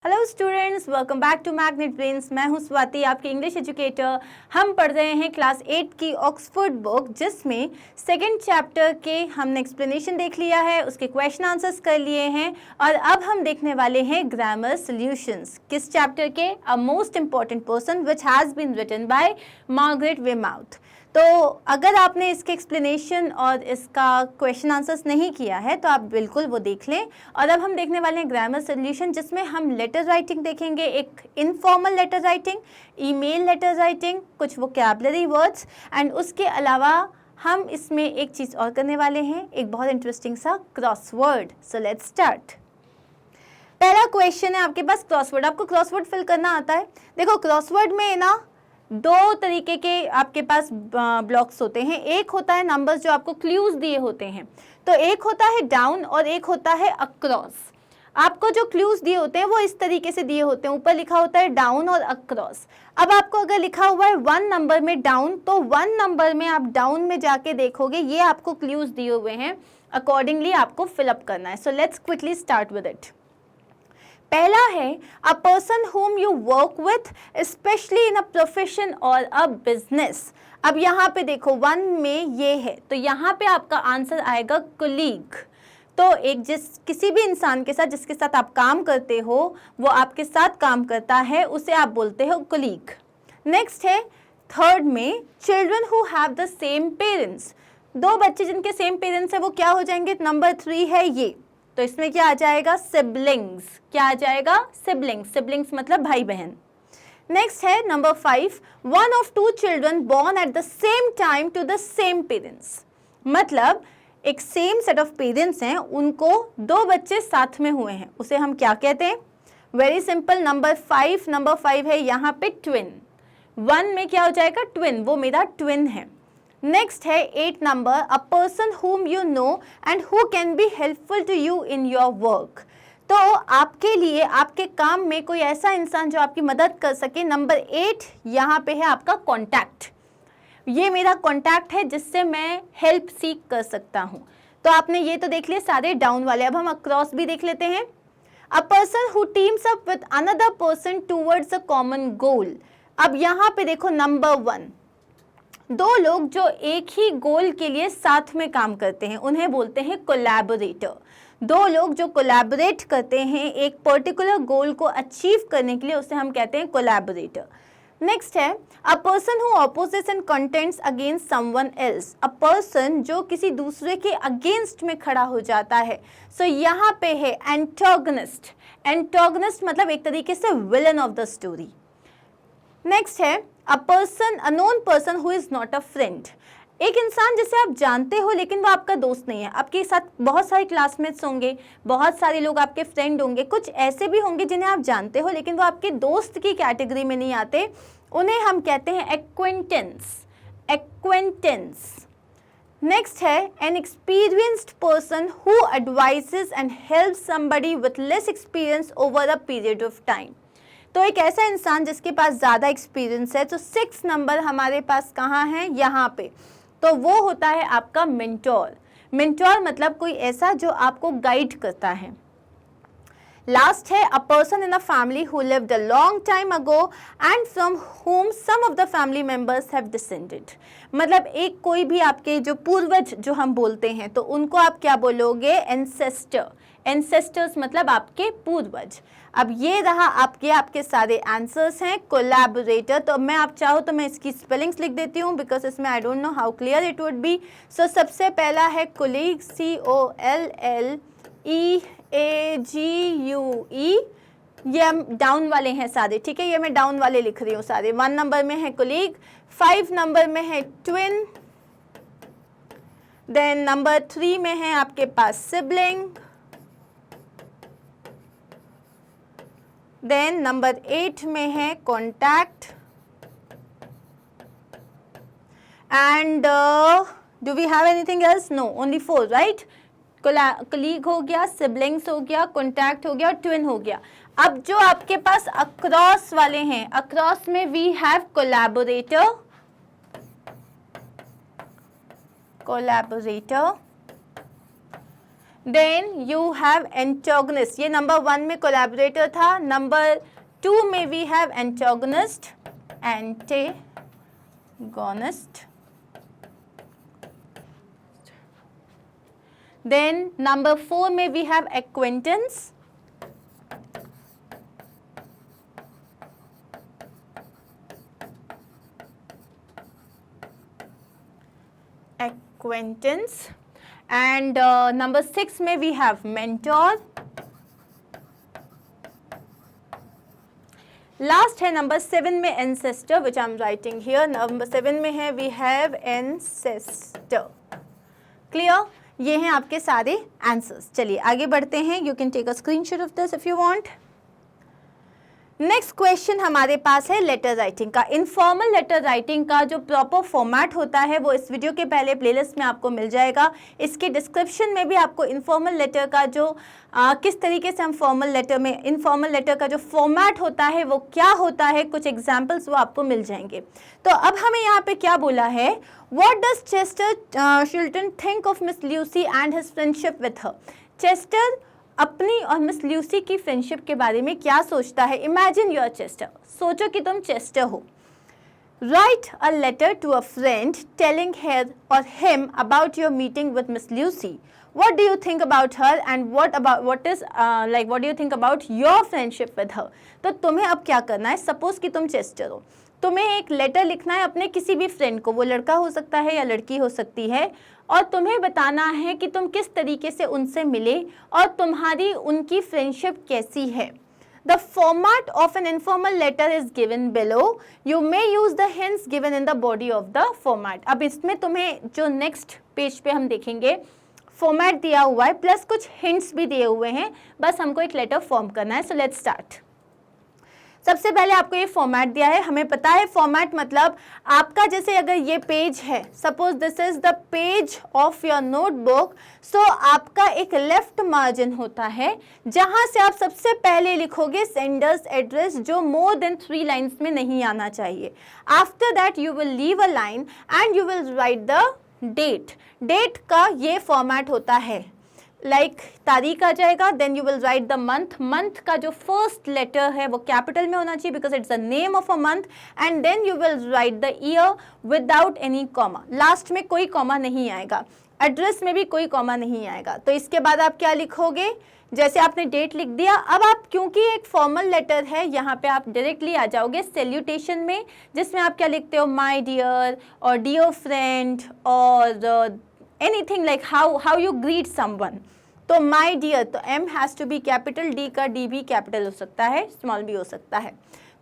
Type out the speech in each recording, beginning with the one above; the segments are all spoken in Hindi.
Hello students, welcome back to Magnet Brains. मैं हूं स्वाति, आपकी इंग्लिश एजुकेटर। हम पढ़ रहे हैं क्लास 8 की ऑक्सफोर्ड बुक, जिसमें सेकंड चैप्टर के हमने एक्सप्लेनेशन देख लिया है, उसके क्वेश्चन आंसर्स कर लिए हैं और अब हम देखने वाले हैं ग्रामर सॉल्यूशंस। किस चैप्टर के? A most important person which has been written by Margaret Weymouth. तो अगर आपने इसके एक्सप्लेनेशन और इसका क्वेश्चन आंसर्स नहीं किया है तो आप बिल्कुल वो देख लें। और अब हम देखने वाले हैं ग्रामर सॉल्यूशन, जिसमें हम लेटर राइटिंग देखेंगे, एक informal letter writing, email letter writing, कुछ वोकैबुलरी वर्ड्स एंड उसके अलावा हम इसमें एक चीज़ और करने वाले हैं, एक बहुत इंटरेस्टिंग सा क्रॉसवर्ड। So let's start. पहला क्वेश्चन है आपके पास क्रॉसवर्ड। आपको क्रॉसवर्ड फिल करना आता है? देखो, क्रॉसवर्ड में ना दो तरीके के आपके पास ब्लॉक्स होते हैं। एक होता है नंबर्स जो आपको क्लूज दिए होते हैं, तो एक होता है डाउन और एक होता है अक्रॉस। आपको जो क्लूज दिए होते हैं वो इस तरीके से दिए होते हैं, ऊपर लिखा होता है डाउन और अक्रॉस। अब आपको अगर लिखा हुआ है 1 नंबर में डाउन, तो 1 नंबर में आप डाउन में जाके देखोगे, ये आपको क्लूज दिए हुए हैं, अकॉर्डिंगली आपको फिलअप करना है। So let's quickly start with it. पहला है a person whom you work with especially in a profession or a business। अब यहाँ पे देखो 1 में ये है, तो यहाँ पे आपका आंसर आएगा कोलीग। तो एक किसी भी इंसान के साथ जिसके साथ आप काम करते हो, वो आपके साथ काम करता है, उसे आप बोलते हो कोलीग। नेक्स्ट है थर्ड में children who have the same parents. दो बच्चे जिनके सेम पेरेंट्स है वो क्या हो जाएंगे? नंबर 3 है ये, तो इसमें क्या आ जाएगा? सिबलिंग्स। क्या आ जाएगा? सिबलिंग्स। सिबलिंग्स मतलब भाई बहन। नेक्स्ट है number 5, 1 of 2 children born at the same time to the same parents। मतलब एक सेम सेट ऑफ पेरेंट्स हैं, उनको 2 बच्चे साथ में हुए हैं, उसे हम क्या कहते हैं? वेरी सिंपल, नंबर 5 है यहाँ पे ट्विन। 1 में क्या हो जाएगा? ट्विन, वो मेरा ट्विन है। नेक्स्ट है 8 number, a person whom you know and who can be helpful to you in your work। तो आपके लिए आपके काम में कोई ऐसा इंसान जो आपकी मदद कर सके। नंबर 8 यहाँ पे है आपका कॉन्टैक्ट। ये मेरा कॉन्टैक्ट है जिससे मैं हेल्प सीख कर सकता हूँ। तो आपने ये तो देख लिए सारे डाउन वाले। अब हम अक्रॉस भी देख लेते हैं। अ person who teams up with another person towards a common goal. अब यहाँ पे देखो नंबर 1, दो लोग जो एक ही गोल के लिए साथ में काम करते हैं उन्हें बोलते हैं कोलैबोरेटर। दो लोग जो कोलैबोरेट करते हैं एक पर्टिकुलर गोल को अचीव करने के लिए, उसे हम कहते हैं कोलैबोरेटर। नेक्स्ट है a person who opposes and contends against someone else. A person जो किसी दूसरे के अगेंस्ट में खड़ा हो जाता है। सो यहाँ पे है एंटागनिस्ट। एंटागनिस्ट मतलब एक तरीके से villain of the story. Next है a person, a known person who is not a friend. एक इंसान जिसे आप जानते हो लेकिन वो आपका दोस्त नहीं है। आपके साथ बहुत सारे क्लासमेट्स होंगे, बहुत सारे लोग आपके फ्रेंड होंगे, कुछ ऐसे भी होंगे जिन्हें आप जानते हो लेकिन वो आपके दोस्त की कैटेगरी में नहीं आते, उन्हें हम कहते हैं एक्वेंटेंस। एक्वेंटेंस। नेक्स्ट है N experienced person who advises and helps somebody with less experience over a period of time. तो एक ऐसा इंसान जिसके पास ज़्यादा एक्सपीरियंस है। तो 6 नंबर हमारे पास कहाँ है? यहाँ पे। तो वो होता है आपका मेंटोर। मेंटोर मतलब कोई ऐसा जो आपको गाइड करता है। लास्ट है a person in a family who lived a long time ago and from whom some of the family members have descended। मतलब एक कोई भी आपके जो पूर्वज जो हम बोलते हैं, तो उनको आप क्या बोलोगे? एंसेस्टर। एंसेस्टर्स मतलब आपके पूर्वज। अब ये रहा आपके सारे आंसर्स हैं। कोलैबोरेटर, तो मैं आप चाहो तो मैं इसकी स्पेलिंग्स लिख देती हूँ, बिकॉज इसमें I don't know how clear it would be. So सबसे पहला है कोलीग, COLLEAGUE। ये हम डाउन वाले हैं सारे, ठीक है? ये मैं डाउन वाले लिख रही हूँ सारे। 1 नंबर में है कोलीग, 5 नंबर में है ट्विन, देन नंबर 3 में है आपके पास सिबलिंग, देन नंबर 8 में है contact, and do we have anything else? No, only 4, right? Colleague हो गया, सिबलिंग्स हो गया, कॉन्टैक्ट हो गया और ट्विन हो गया। अब जो आपके पास अक्रॉस वाले हैं, अक्रॉस में we have collaborator, collaborator, then you have antagonist, ये नंबर 1 में कोलैबोरेटर था, नंबर 2 में we have antagonist, antagonist. Then number 4 में we have acquaintance, acquaintance, and number 6 में we have mentor, last है number 7 में ancestor, which I'm writing here, number 7 में है we have ancestor। clear? ये हैं आपके सारे आंसर्स। चलिए आगे बढ़ते हैं, you can take a screenshot of this if you want। Next question हमारे पास है लेटर राइटिंग का। इनफॉर्मल लेटर राइटिंग का जो प्रॉपर फॉर्मेट होता है वो इस वीडियो के पहले प्लेलिस्ट में आपको मिल जाएगा। इसके डिस्क्रिप्शन में भी आपको इनफॉर्मल लेटर का जो किस तरीके से हम फॉर्मल लेटर में इनफॉर्मल लेटर का जो फॉर्मेट होता है वो क्या होता है, कुछ एग्जाम्पल्स वो आपको मिल जाएंगे। तो अब हमें यहाँ पे क्या बोला है, what does Chester Shilton think of miss Lucy and his friendship with her. Chester अपनी और मिस ल्यूसी की फ्रेंडशिप के बारे में क्या सोचता है। इमेजिन यूर चेस्टर, सोचो कि तुम चेस्टर हो। Write a letter to a friend telling her और him about your meeting with miss Lucy. What do you think about her and what do you think about your friendship with her? तो तुम्हें अब क्या करना है, सपोज कि तुम चेस्टर हो, तुम्हें एक लेटर लिखना है अपने किसी भी फ्रेंड को, वो लड़का हो सकता है या लड़की हो सकती है, और तुम्हें बताना है कि तुम किस तरीके से उनसे मिले और तुम्हारी उनकी फ्रेंडशिप कैसी है। The format of an informal letter is given below. You may use the hints given in the body of the format. अब इसमें तुम्हें जो नेक्स्ट पेज पे हम देखेंगे फॉर्मेट दिया हुआ है प्लस कुछ हिंट्स भी दिए हुए हैं, बस हमको एक लेटर फॉर्म करना है। So let's start. सबसे पहले आपको ये फॉर्मेट दिया है, हमें पता है फॉर्मेट मतलब आपका जैसे अगर ये पेज है, suppose this is the page of your notebook, so आपका एक लेफ्ट मार्जिन होता है जहां से आप सबसे पहले लिखोगे सेंडर्स एड्रेस, जो मोर देन 3 लाइन्स में नहीं आना चाहिए। After that you will leave a line and you will write the date. Date का ये फॉर्मेट होता है, लाइक तारीख आ जाएगा, then you will write the month. Month का जो फर्स्ट लेटर है वो कैपिटल में होना चाहिए because it's the name of a month, and then you will write the year without any comma, last में कोई कॉमा नहीं आएगा, एड्रेस में भी कोई कॉमा नहीं आएगा। तो इसके बाद आप क्या लिखोगे, जैसे आपने डेट लिख दिया, अब आप क्योंकि एक फॉर्मल लेटर है यहाँ पे आप डायरेक्टली आ जाओगे सैल्यूटेशन में, जिसमें आप क्या लिखते हो, माय डियर और डियर फ्रेंड और anything like how you greet someone. तो माय डियर, तो M has to be capital, D का डी भी कैपिटल हो सकता है, स्मॉल भी हो सकता है।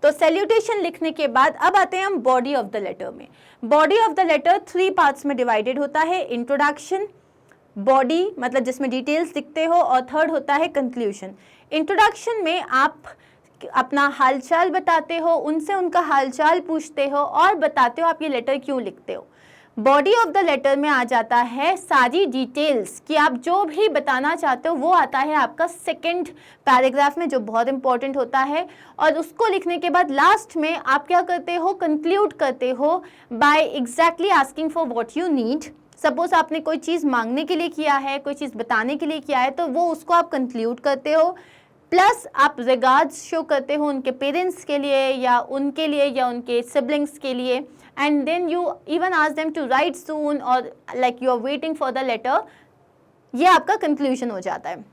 तो सैल्यूटेशन लिखने के बाद अब आते हैं हम बॉडी ऑफ द लेटर में। Body of the letter 3 parts divided डिवाइडेड होता है। इंट्रोडक्शन, बॉडी मतलब जिसमें डिटेल्स लिखते हो, और थर्ड होता है कंक्लूजन। इंट्रोडक्शन में आप अपना हालचाल बताते हो, उनसे उनका हालचाल पूछते हो और बताते हो आप ये लेटर क्यों लिखते हो। बॉडी ऑफ द लेटर में आ जाता है सारी डिटेल्स कि आप जो भी बताना चाहते हो वो आता है आपका सेकंड पैराग्राफ में, जो बहुत इंपॉर्टेंट होता है। और उसको लिखने के बाद लास्ट में आप क्या करते हो, कंक्लूड करते हो by exactly asking for what you need. Suppose आपने कोई चीज़ मांगने के लिए किया है, कोई चीज़ बताने के लिए किया है, तो वो उसको आप कंक्लूड करते हो। प्लस आप रिगार्ड्स शो करते हो उनके पेरेंट्स के लिए या उनके सिबलिंग्स के लिए, and then you even ask them to write soon और like you are waiting for the letter. ये आपका कंक्लूजन हो जाता है।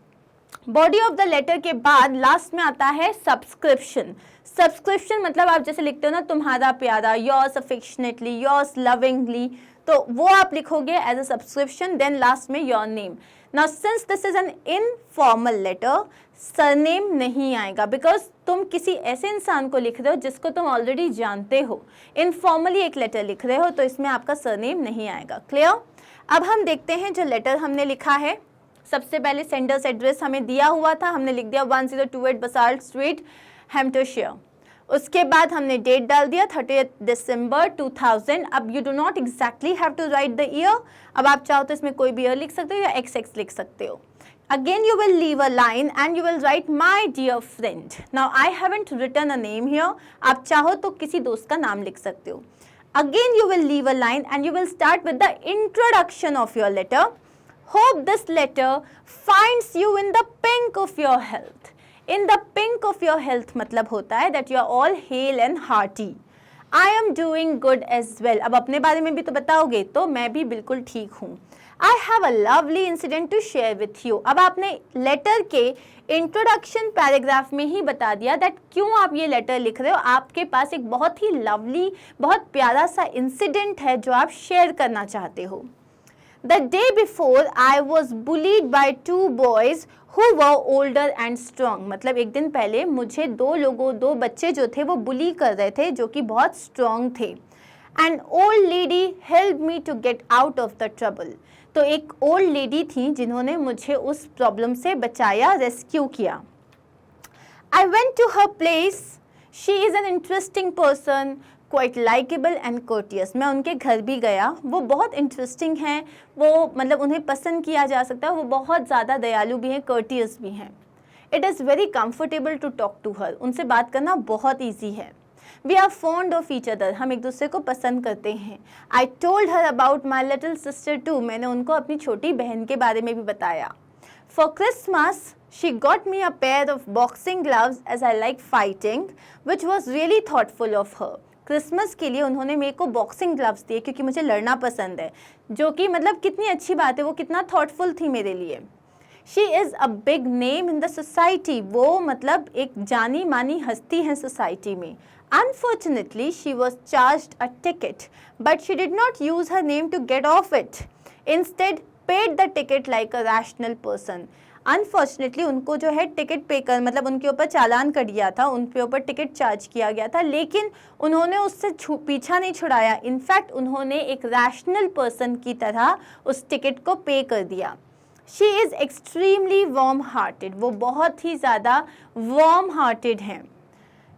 बॉडी ऑफ द लेटर के बाद लास्ट में आता है सब्सक्रिप्शन। सब्सक्रिप्शन मतलब आप जैसे लिखते हो ना, तुम्हारा प्यारा, योर्स अफेक्शनेटली, योर्स लविंगली, तो वो आप लिखोगे as a subscription. Then last में your name. Now since this is an informal letter, surname नहीं आएगा बिकॉज तुम किसी ऐसे इंसान को लिख रहे हो जिसको तुम ऑलरेडी जानते हो। इनफॉर्मली एक लेटर लिख रहे हो तो इसमें आपका सरनेम नहीं आएगा। क्लियर? अब हम देखते हैं जो लेटर हमने लिखा है। सबसे पहले सेंडर्स एड्रेस हमें दिया हुआ था, हमने लिख दिया 1028 बसाल्ट स्ट्रीट, हैम्पटनशायर। उसके बाद हमने डेट डाल दिया 30 दिसंबर 2000। अब you do not exactly have to write the year, अब आप चाहो तो इसमें कोई भी ईयर लिख सकते हो या XX लिख सकते हो। Again you will leave a line and you will write my dear friend. Now I haven't written a name here. आप चाहो तो किसी दोस्त का नाम लिख सकते हो। Again you will leave a line and you will start with the introduction of your letter. Hope this letter finds you in the pink of your health. In the pink of your health मतलब होता है that you are all hale and hearty. I am doing good as well. अब अपने बारे में भी तो बताओगे, तो मैं भी बिल्कुल ठीक हूँ। I have a lovely incident to share with you. अब आपने लेटर के इंट्रोडक्शन पैराग्राफ में ही बता दिया दैट क्यों आप ये लेटर लिख रहे हो। आपके पास एक बहुत ही लवली, बहुत प्यारा सा इंसिडेंट है जो आप शेयर करना चाहते हो। The day before I was bullied by two boys who were older and strong। मतलब एक दिन पहले मुझे दो बच्चे जो थे वो बुली कर रहे थे जो कि बहुत स्ट्रॉन्ग थे। An old lady helped me to get out of the trouble। तो एक ओल्ड लेडी थी जिन्होंने मुझे उस प्रॉब्लम से बचाया, रेस्क्यू किया। I went to her place। She is an interesting person, quite likable and courteous। मैं उनके घर भी गया, वो बहुत इंटरेस्टिंग हैं, वो मतलब उन्हें पसंद किया जा सकता है, वो बहुत ज़्यादा दयालु भी हैं, courteous भी हैं। It is very comfortable to talk to her। उनसे बात करना बहुत ईजी है। We are fond of each other। हम एक दूसरे को पसंद करते हैं। I told her about my little sister too। मैंने उनको अपनी छोटी बहन के बारे में भी बताया। For Christmas, she got me a pair of boxing gloves as I like fighting, which was really thoughtful of her। Christmas के लिए उन्होंने मेरे को बॉक्सिंग ग्लव्स दिए क्योंकि मुझे लड़ना पसंद है, जो कि मतलब कितनी अच्छी बात है, वो कितना थॉटफुल थी मेरे लिए। She is a big name in the society। वो मतलब एक जानी मानी हस्ती है सोसाइटी में। Unfortunately, she was charged a ticket, but she did not use her name to get off it. Instead, paid the ticket like a rational person। Unfortunately उनको जो है टिकट पे कर मतलब उनके ऊपर चालान कट गया था, उनके ऊपर टिकट चार्ज किया गया था, लेकिन उन्होंने उससे पीछा नहीं छुड़ाया। इनफैक्ट उन्होंने एक रैशनल पर्सन की तरह उस टिकट को पे कर दिया। She is extremely warm hearted. वो बहुत ही ज़्यादा वार्म हार्टेड हैं।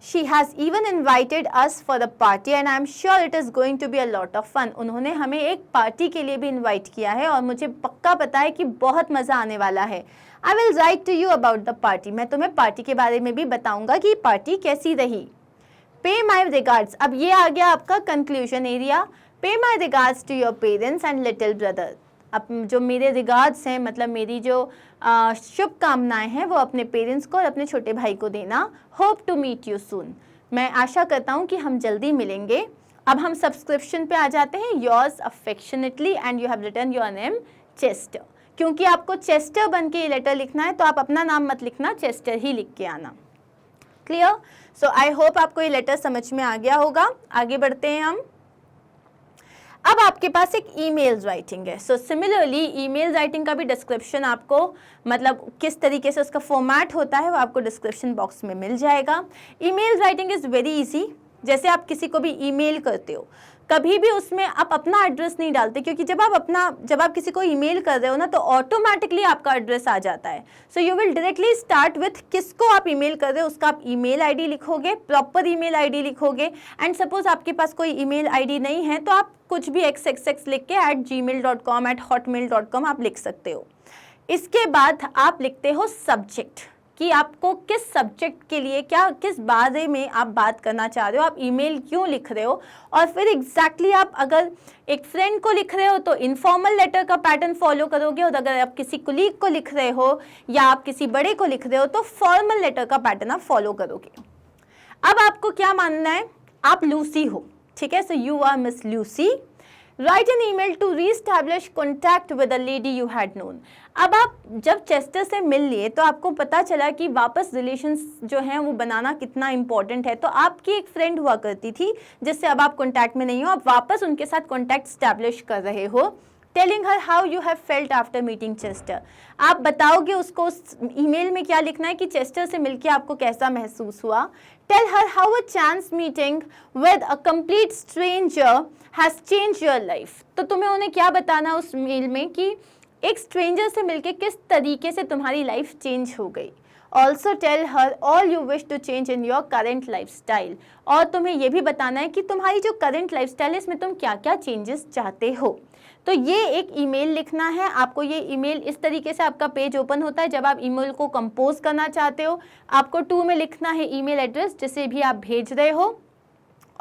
She has even invited us for the party and I am sure it is going to be a lot of fun। उन्होंने हमें एक पार्टी के लिए भी इनवाइट किया है और मुझे पक्का पता है कि बहुत मज़ा आने वाला है। I will write to you about the party। मैं तुम्हें पार्टी के बारे में भी बताऊंगा कि पार्टी कैसी रही। Pay my regards। अब ये आ गया आपका conclusion area. Pay my regards to your parents and little brother। अब जो मेरे रिगार्ड्स हैं मतलब मेरी जो शुभकामनाएं हैं वो अपने पेरेंट्स को और अपने छोटे भाई को देना। Hope to meet you soon. मैं आशा करता हूँ कि हम जल्दी मिलेंगे। अब हम सब्सक्रिप्शन पे आ जाते हैं। Yours affectionately and you have written your name Chester. क्योंकि आपको चेस्टर बन के ये लेटर लिखना है तो आप अपना नाम मत लिखना, चेस्टर ही लिख के आना। क्लियर? सो आई होप आपको ये लेटर समझ में आ गया होगा। आगे बढ़ते हैं हम। अब आपके पास एक ईमेल राइटिंग है। सो सिमिलरली ईमेल राइटिंग का भी डिस्क्रिप्शन आपको मतलब किस तरीके से उसका फॉर्मेट होता है वो आपको डिस्क्रिप्शन बॉक्स में मिल जाएगा। Email writing is very easy. जैसे आप किसी को भी ईमेल करते हो, कभी भी उसमें आप अपना एड्रेस नहीं डालते, क्योंकि जब आप किसी को ईमेल कर रहे हो ना तो ऑटोमेटिकली आपका एड्रेस आ जाता है। So you will directly start with किसको आप ईमेल कर रहे हो उसका आप ईमेल आईडी लिखोगे, प्रॉपर ईमेल आईडी लिखोगे। एंड सपोज आपके पास कोई ईमेल आईडी नहीं है तो आप कुछ भी xxx लिख के @gmail.com @hotmail.com आप लिख सकते हो। इसके बाद आप लिखते हो सब्जेक्ट कि आपको किस सब्जेक्ट के लिए किस बारे में आप बात करना चाह रहे हो, आप ईमेल क्यों लिख रहे हो। और फिर एग्जैक्टली आप अगर एक फ्रेंड को लिख रहे हो तो इनफॉर्मल लेटर का पैटर्न फॉलो करोगे, और अगर आप किसी कुलीग को लिख रहे हो या आप किसी बड़े को लिख रहे हो तो फॉर्मल लेटर का पैटर्न आप फॉलो करोगे। अब आपको क्या मानना है, आप लूसी हो, ठीक है। So you are miss Lucy. Write an email to reestablish contact with a lady you had known. अब आप जब चेस्टर से मिल लिए तो आपको पता चला कि वापस रिलेशंस जो हैं वो बनाना कितना इंपॉर्टेंट है। तो आपकी एक फ्रेंड हुआ करती थी जिससे अब आप कॉन्टैक्ट में नहीं हो, आप वापस उनके साथ कॉन्टैक्ट स्टैब्लिश कर रहे हो। Telling her how you have felt after meeting Chester. आप बताओगे उसको उस ईमेल में क्या लिखना है कि चेस्टर से मिलके आपको कैसा महसूस हुआ। Tell her how a chance meeting with a complete stranger has change your life. तो तुम्हें उन्हें क्या बताना उस मेल में कि एक स्ट्रेंजर से मिलके किस तरीके से तुम्हारी लाइफ चेंज हो गई। Also tell her all you wish to change in your current lifestyle. और तुम्हें यह भी बताना है कि तुम्हारी जो करेंट लाइफ स्टाइल है इसमें तुम क्या क्या चेंजेस चाहते हो। तो ये एक ईमेल लिखना है आपको। ये ईमेल इस तरीके से आपका पेज ओपन होता है जब आप ईमेल को कंपोज करना चाहते हो। आपको टू में लिखना है ईमेल एड्रेस जिसे भी आप भेज रहे हो,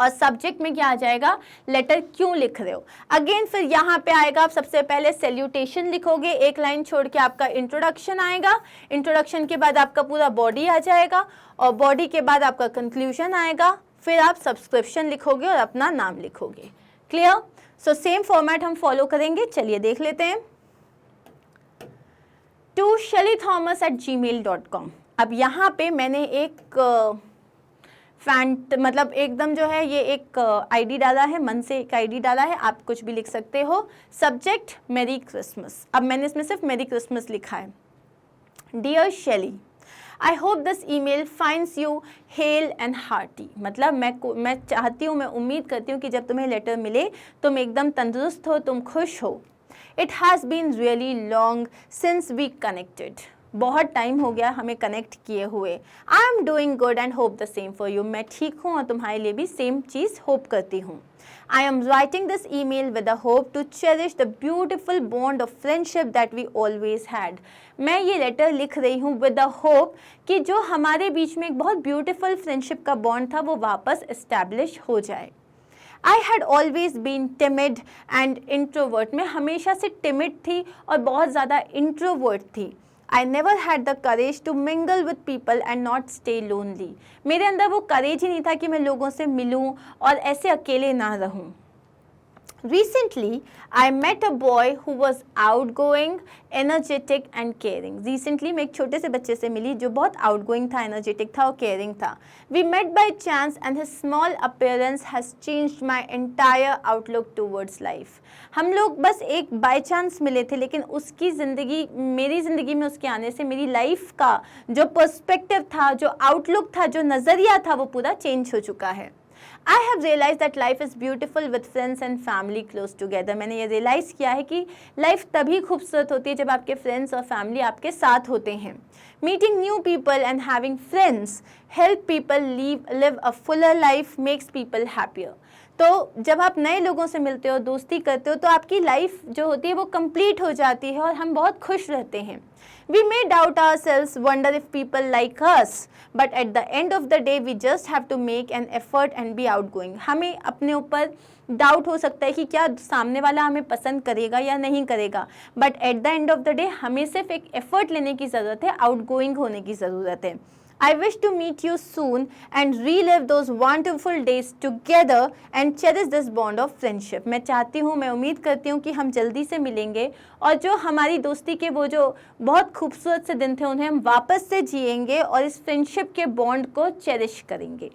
और सब्जेक्ट में क्या आ जाएगा, लेटर क्यों लिख रहे हो। अगेन फिर यहाँ पे आएगा, आप सबसे पहले सैल्यूटेशन लिखोगे, एक लाइन छोड़ के आपका इंट्रोडक्शन आएगा, इंट्रोडक्शन के बाद आपका पूरा बॉडी आ जाएगा और बॉडी के बाद आपका कंक्लूजन आएगा, फिर आप सब्सक्रिप्शन लिखोगे और अपना नाम लिखोगे। क्लियर? सो सेम फॉर्मेट हम फॉलो करेंगे। चलिए देख लेते हैं। to shellythomas@gmail.com। अब यहाँ पे मैंने एक मतलब एकदम जो है ये एक आईडी डाला है, मन से एक आईडी डाला है, आप कुछ भी लिख सकते हो। सब्जेक्ट मैरी क्रिसमस, अब मैंने इसमें सिर्फ मैरी क्रिसमस लिखा है। Dear Shelley, I hope this email finds you hale and hearty, मतलब मैं चाहती हूँ, मैं उम्मीद करती हूँ कि जब तुम्हें लेटर मिले तुम एकदम तंदुरुस्त हो, तुम खुश हो। It has been really long since we connected, बहुत टाइम हो गया हमें कनेक्ट किए हुए। I am doing good and hope the same for you, मैं ठीक हूँ और तुम्हारे लिए भी सेम चीज़ होप करती हूँ। I am writing this email with the hope to cherish the beautiful bond of friendship that we always had, मैं ये लेटर लिख रही हूँ विद द होप कि जो हमारे बीच में एक बहुत ब्यूटिफुल फ्रेंडशिप का बॉन्ड था वो वापस इस्टेब्लिश हो जाए। I had always been timid and introvert, मैं हमेशा से timid थी और बहुत ज़्यादा introvert थी। I never had the courage to mingle with people and not stay lonely, मेरे अंदर वो courage ही नहीं था कि मैं लोगों से मिलूं और ऐसे अकेले ना रहूं। Recently, I met a boy who was outgoing, energetic and caring. Recently, मैं एक छोटे से बच्चे से मिली जो बहुत outgoing था, energetic था और caring था। We met by chance and his small appearance has changed my entire outlook towards life. हम लोग बस एक by chance मिले थे, लेकिन उसकी ज़िंदगी, मेरी ज़िंदगी में उसके आने से मेरी लाइफ का जो पर्सपेक्टिव था, जो आउटलुक था, जो नज़रिया था, वो पूरा चेंज हो चुका है। I have realized that life is beautiful with friends and family close together. मैंने ये रियलाइज़ किया है कि लाइफ तभी खूबसूरत होती है जब आपके फ्रेंड्स और फैमिली आपके साथ होते हैं। Meeting new people and having friends help people live a fuller life, makes people happier. तो जब आप नए लोगों से मिलते हो, दोस्ती करते हो, तो आपकी लाइफ जो होती है वो कंप्लीट हो जाती है और हम बहुत खुश रहते हैं। We may doubt ourselves, wonder if people like us, but at the end of the day, we just have to make an effort and be outgoing. हमें अपने ऊपर डाउट हो सकता है कि क्या सामने वाला हमें पसंद करेगा या नहीं करेगा, but at the end of the day हमें सिर्फ एक एफर्ट लेने की ज़रूरत है, आउटगोइंग होने की ज़रूरत है। I wish to meet you soon and relive those wonderful days together and cherish this bond of friendship. मैं चाहती हूँ, मैं उम्मीद करती हूँ कि हम जल्दी से मिलेंगे और जो हमारी दोस्ती के वो जो बहुत खूबसूरत से दिन थे उन्हें हम वापस से जिएंगे और इस फ्रेंडशिप के बॉन्ड को चेरिश करेंगे।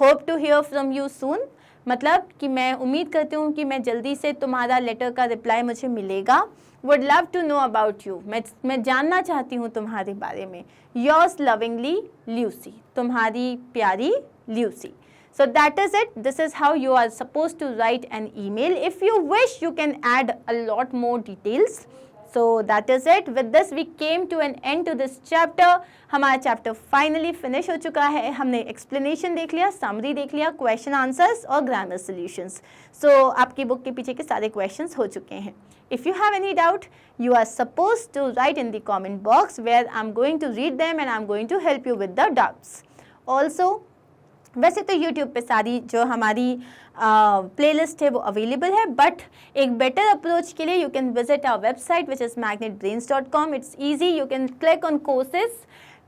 Hope to hear from you soon, मतलब कि मैं उम्मीद करती हूँ कि मैं जल्दी से तुम्हारा लेटर का रिप्लाई मुझे मिलेगा। Would love to know about you, मैं जानना चाहती हूँ तुम्हारे बारे में। Yours lovingly, Lucy, तुम्हारी प्यारी Lucy. So that is it. This is how you are supposed to write an email. If you wish, you can add a lot more details. So that is it. With this we came to an end to this chapter. हमारा चैप्टर फाइनली फिनिश हो चुका है। हमने एक्सप्लेनेशन देख लिया, समरी देख लिया, क्वेश्चन आंसर्स और ग्रामर सॉल्यूशंस। सो आपकी बुक के पीछे के सारे क्वेश्चंस हो चुके हैं। If you have any doubt, you are supposed to write in the comment box where I'm going to read them and I'm going to help you with the doubts. Also, वैसे तो YouTube पे सारी जो हमारी प्लेलिस्ट है वो अवेलेबल है, बट एक बेटर अप्रोच के लिए you can visit our website which is magnetbrains.com. It's easy, you can click on courses,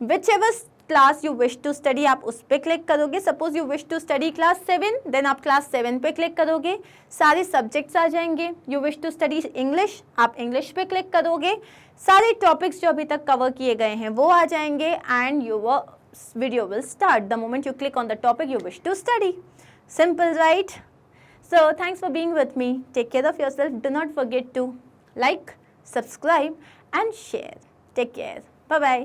whichever class you wish to study आप उस पर क्लिक करोगे। Suppose you wish to study class 7, then आप क्लास 7 पे क्लिक करोगे, सारे सब्जेक्ट्स आ जाएंगे। You wish to study English, आप इंग्लिश पे क्लिक करोगे, सारे टॉपिक्स जो अभी तक कवर किए गए हैं वो आ जाएंगे, and your video will start the moment you click on the topic you wish to study. Simple, right? So thanks for being with me. Take care of yourself. Do not forget to like, subscribe and share. Take care. Bye bye.